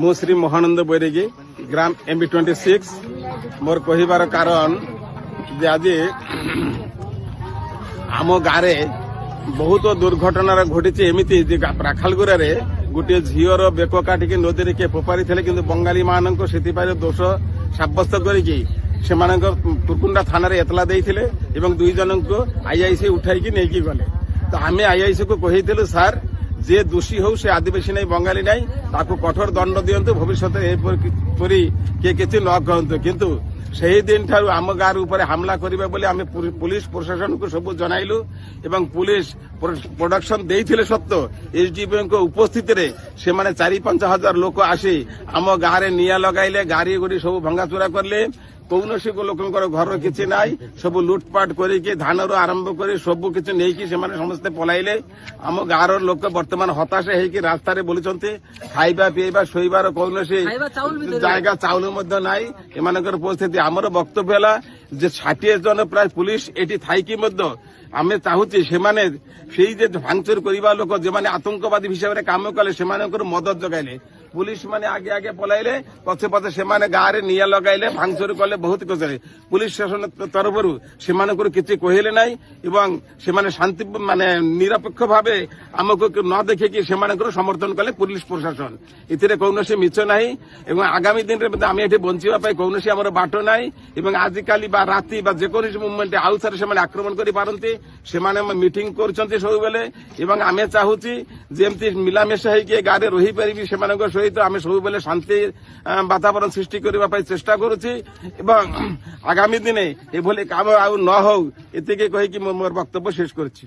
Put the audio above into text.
ମୁଁ ଶ୍ରୀ ମହାନନ୍ଦ ବୈରାଗୀ ଗ୍ରାମ MB26 ମୋର କହିବାର କାରଣ ଯେ ଆଜି ଆମ ଗାଁରେ ବହୁତ ଦୁର୍ଘଟଣା ଘଟିଛି। ଏମିତି ଯେ ପ୍ରାଖାଲଗୁରାରେ ଗୋଟିଏ ଝିଅର ବେକ କାଟିକି ନଦୀରେ କିଏ ଫୋପାଡ଼ିଥିଲେ, କିନ୍ତୁ ବଙ୍ଗାଳୀ ମାନଙ୍କ ସେଥିପାଇଁ ଦୋଷ ସାବ୍ୟସ୍ତ କରିକି ସେମାନଙ୍କ କୁରକୁଣ୍ଡା ଥାନାରେ ଏତଲା ଦେଇଥିଲେ ଏବଂ 2 ଜଣଙ୍କୁ IIC ଉଠାଇକି ନେଇକି ଗଲେ। ତ ଆମେ IIC କୁ କହିଥିଲୁ, ସାର୍ যে দোষী হও সে আদিবাসী নাই, বঙ্গালী নাই, তাকে কঠোর দণ্ড দিয়ন্তু, ভবিষ্যতে এপরি কে কিছু ন কহন্তু। কিন্তু সেই দিন ঠারু আম গাঁর উপরে হামলা করিবে বলে আমি পুলিশ প্রশাসনকে সবু জনাইলু এবং পুলিশ প্রোডাকশন ଦେଇଥିଲେ সত্য SDPଙ୍କ উপস্থিতিরে সেমানে 4-5 হাজার লোক আসি আম গাঁরে নিয়া লগাইলে, গাড়ি গুড়ি সবু ভঙ্গাচুরা করলে। কৌনসি লোকଙ୍କର ଘର କିଛି ନାହିଁ, ସବୁ ଲୁଟପାଟ କରିକି ଧାନରୁ ଆରମ୍ଭ କରି ସବୁ କିଛି ନେଇକି ସେମାନେ ସମସ୍ତେ ପଳାଇଲେ। ଆମ ଗାଁର ଲୋକ ବର୍ତ୍ତମାନ ହତାଶ ହେଇକି ରାସ୍ତାରେ ବୁଲୁଛନ୍ତି। ଖାଇବା ପିଇବା ଶୋଇବାର କୌଣସି ଜାଗା, ଚାଉଳ ମଧ୍ୟ ନାହିଁ ଏମାନଙ୍କର ପରିସ୍ଥିତି। ଆମର ବକ୍ତବ୍ୟ ହେଲା ଯେ 60 ଜଣ ପ୍ରାୟ ପୁଲିସ ଏଠି ଥାଇକି ମଧ୍ୟ ଆମେ ଚାହୁଁଛୁ ସେମାନେ ସେଇ ଯେ ଭାଙ୍ଗଚୁର କରିବା ଲୋକ ଯେଉଁମାନେ ଆତଙ୍କବାଦୀ ହିସାବରେ କାମ କଲେ ସେମାନଙ୍କର ମଦତ ଯୋଗାଇଲେ। পুলিশ মানে আগে আগে পলাইলে, পছে পছে সেমানে গাঁরে নিয়া লগাইলে, ভাঙচুর কলে, বহুত কিছু। পুলিশ শাসন তরফରୁ সেমানଙ୍କର କିଛି କହିଲେ ନାହିଁ এবং ସେମାନେ ଶାନ୍ତି ମାନେ ନିରପେକ୍ଷ ଭାବେ ଆମକୁ ନ ଦେଖିକି ସେମାନଙ୍କର ସମର୍ଥନ କଲେ ପୁଲିଶ ପ୍ରଶାସନ। ଏଥିରେ କୌଣସି ମିଛ ନାହିଁ ଏବଂ ଆଗାମୀ ଦିନରେ ଆମେ ଏଠି ବଞ୍ଚିବା ପାଇଁ କୌଣସି ଆମର ବାଟ ନାହିଁ ଏବଂ ଆଜିକାଲି ବା ରାତି ବା ଯେକୌଣସି ମୁଭମେଣ୍ଟ ଆଉ ଥରେ ସେମାନେ ଆକ୍ରମଣ କରିପାରନ୍ତି। ସେମାନେ ମିଟିଂ କରୁଛନ୍ତି ସବୁବେଳେ ଏବଂ ଆମେ ଚାହୁଁଛୁ ଯେମିତି ମିଳାମିଶା ହେଇକି ଗାଁରେ ରହିପାରିବି ସେମାନଙ୍କ ସହିତ ଆମେ ସବୁବେଳେ ଶାନ୍ତି ବାତାବରଣ ସୃଷ୍ଟି କରିବା ପାଇଁ ଚେଷ୍ଟା କରୁଛି ଏବଂ ଆଗାମୀ ଦିନେ ଏଭଳି କାମ ଆଉ ନ ହଉ ଏତିକି କହିକି ମୁଁ ମୋର ବକ୍ତବ୍ୟ ଶେଷ କରୁଛି।